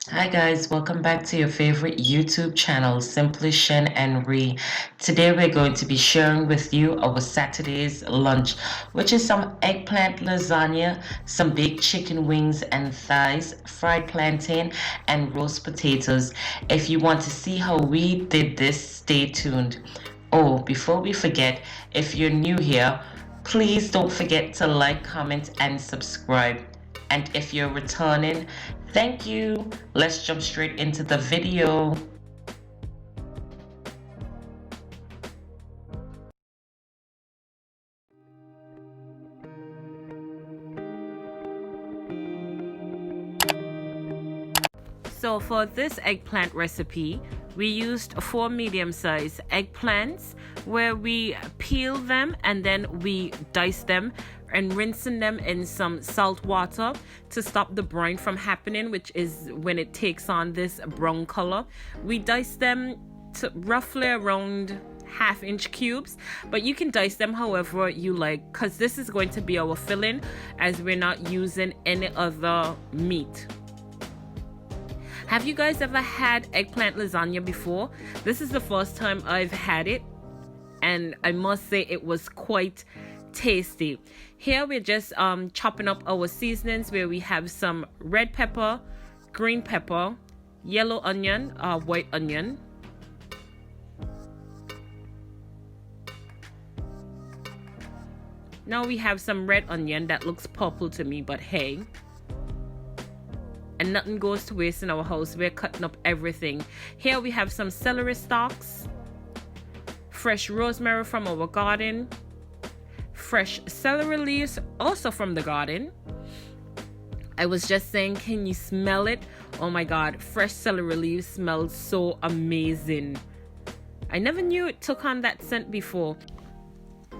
Hi guys, welcome back to your favorite YouTube channel, Simply Shin and Ree. Today we're going to be sharing with you our Saturday's lunch, which is some eggplant lasagna, some baked chicken wings and thighs, fried plantain, and roast potatoes. If you want to see how we did this, stay tuned. Oh, before we forget, if you're new here, please don't forget to like, comment, and subscribe. And if you're returning, thank you. Let's jump straight into the video. So for this eggplant recipe, we used 4 medium-sized eggplants where we peel them and then we dice them and rinsing them in some salt water to stop the brine from happening, which is when it takes on this brown color. We dice them to roughly around half-inch cubes, but you can dice them however you like because this is going to be our filling as we're not using any other meat. Have you guys ever had eggplant lasagna before? This is the first time I've had it, and I must say it was quite tasty. Here we're just chopping up our seasonings where we have some red pepper, green pepper, yellow onion, white onion. Now we have some red onion that looks purple to me, but hey. And nothing goes to waste in our house. We're cutting up everything. Here we have some celery stalks, fresh rosemary from our garden, fresh celery leaves also from the garden. I was just saying, can you smell it? Oh my god, fresh celery leaves smells so amazing. I never knew it took on that scent before.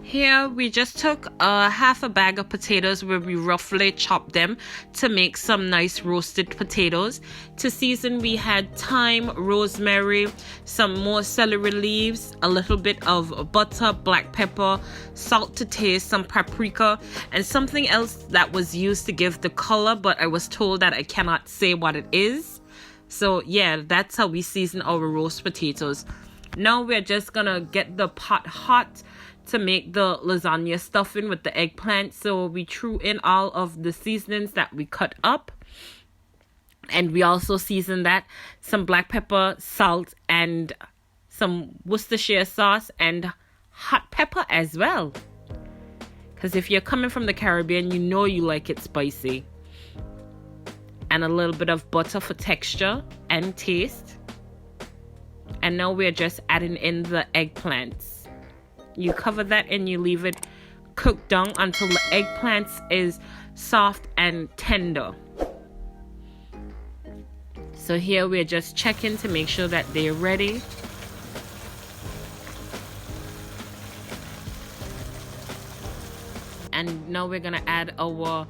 Here we just took half a bag of potatoes where we roughly chopped them to make some nice roasted potatoes. To season we had thyme, rosemary, some more celery leaves, a little bit of butter, black pepper, salt to taste, some paprika, and something else that was used to give the color, but I was told that I cannot say what it is. So yeah, that's how we season our roast potatoes. Now we're just gonna get the pot hot to make the lasagna stuffing with the eggplant. So we threw in all of the seasonings that we cut up, and we also seasoned that some black pepper, salt, and some Worcestershire sauce and hot pepper as well, because if you're coming from the Caribbean, you know you like it spicy. And a little bit of butter for texture and taste. And now we're just adding in the eggplants. You cover that and you leave it cooked down until the eggplants is soft and tender. So here we're just checking to make sure that they're ready. And now we're gonna add our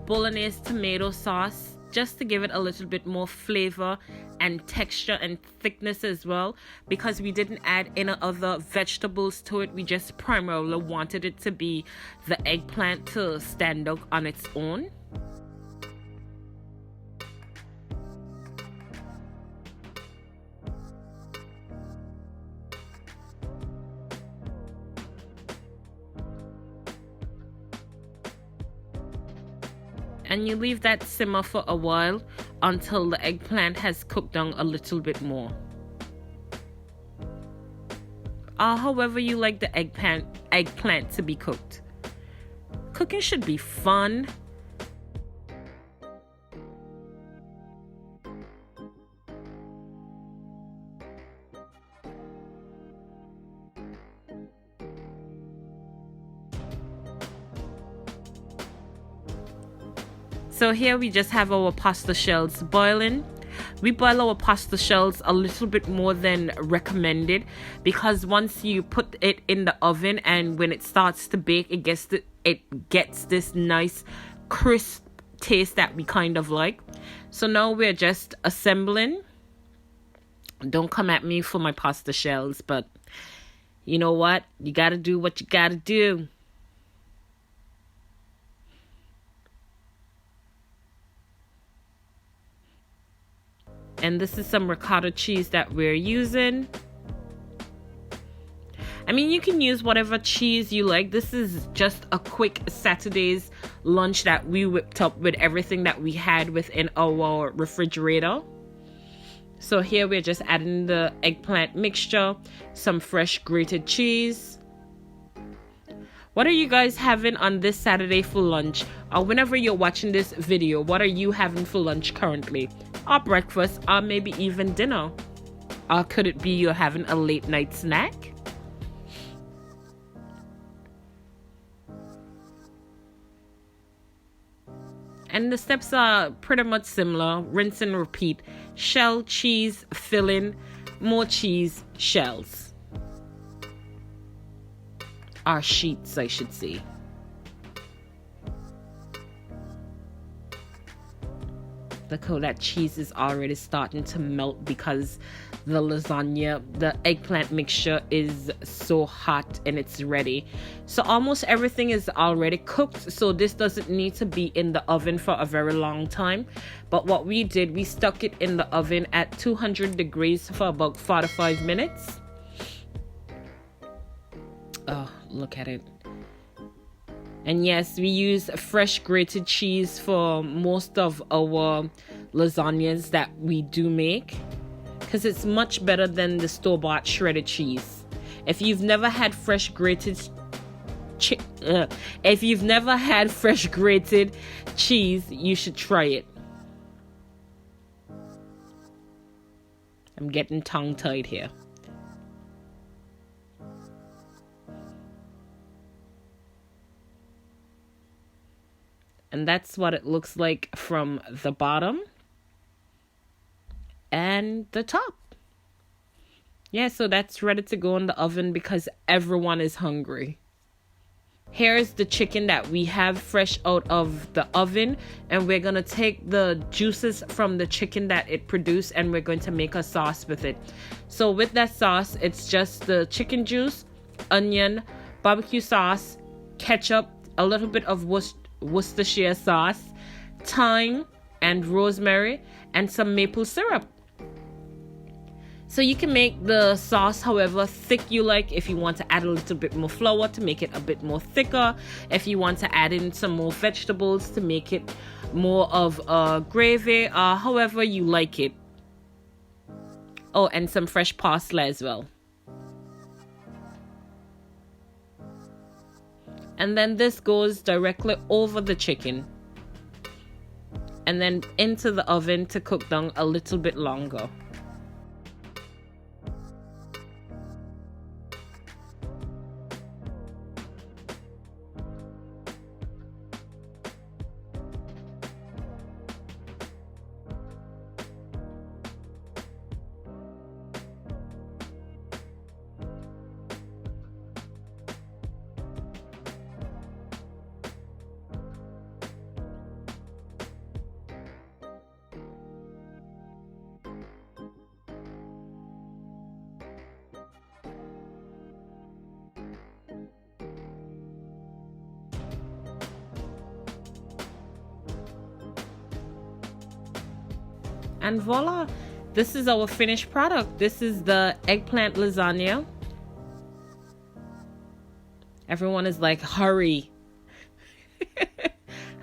Bolognese tomato sauce just to give it a little bit more flavor and texture and thickness as well, because we didn't add any other vegetables to it. We just primarily wanted it to be the eggplant to stand out on its own. And you leave that simmer for a while until the eggplant has cooked down a little bit more. Or however you like the eggplant to be cooked. Cooking should be fun. So here we just have our pasta shells boiling. We boil our pasta shells a little bit more than recommended, because once you put it in the oven and when it starts to bake, it gets this nice crisp taste that we kind of like. So now we're just assembling. Don't come at me for my pasta shells, but you know what? You gotta do what you gotta do. And this is some ricotta cheese that we're using. I mean, you can use whatever cheese you like. This is just a quick Saturday's lunch that we whipped up with everything that we had within our refrigerator. So here we're just adding the eggplant mixture, some fresh grated cheese. What are you guys having on this Saturday for lunch? Or whenever you're watching this video, what are you having for lunch currently? Or breakfast, or maybe even dinner? Or could it be you're having a late night snack? And the steps are pretty much similar. Rinse and repeat. Shell, cheese, filling, more cheese, shells. Or sheets, I should say. Look how that cheese is already starting to melt because the lasagna, the eggplant mixture is so hot and it's ready. So almost everything is already cooked. So this doesn't need to be in the oven for a very long time. But what we did, we stuck it in the oven at 200 degrees for about 4 to 5 minutes. Oh, look at it. And yes, we use fresh grated cheese for most of our lasagnas that we do make, because it's much better than the store-bought shredded cheese. If you've never had fresh grated cheese, you should try it. I'm getting tongue-tied here. And that's what it looks like from the bottom and the top. Yeah, so that's ready to go in the oven because everyone is hungry. Here's the chicken that we have fresh out of the oven. And we're going to take the juices from the chicken that it produced and we're going to make a sauce with it. So with that sauce, it's just the chicken juice, onion, barbecue sauce, ketchup, a little bit of Worcestershire sauce, thyme and rosemary, and some maple syrup. So you can make the sauce however thick you like. If you want to add a little bit more flour to make it a bit more thicker, if you want to add in some more vegetables to make it more of a gravy, however you like it. Oh, and some fresh parsley as well. And then this goes directly over the chicken. And then into the oven to cook down a little bit longer. And voila, this is our finished product. This is the eggplant lasagna. Everyone is like, hurry.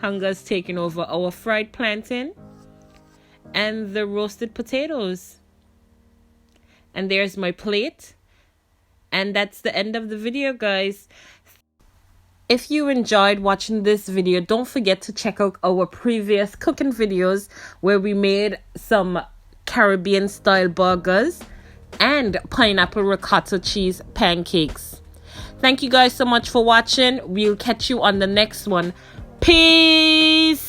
Hunger's taking over. Our fried plantain and the roasted potatoes. And there's my plate. And that's the end of the video, guys. If you enjoyed watching this video, don't forget to check out our previous cooking videos where we made some Caribbean style burgers and pineapple ricotta cheese pancakes. Thank you guys so much for watching. We'll catch you on the next one. Peace!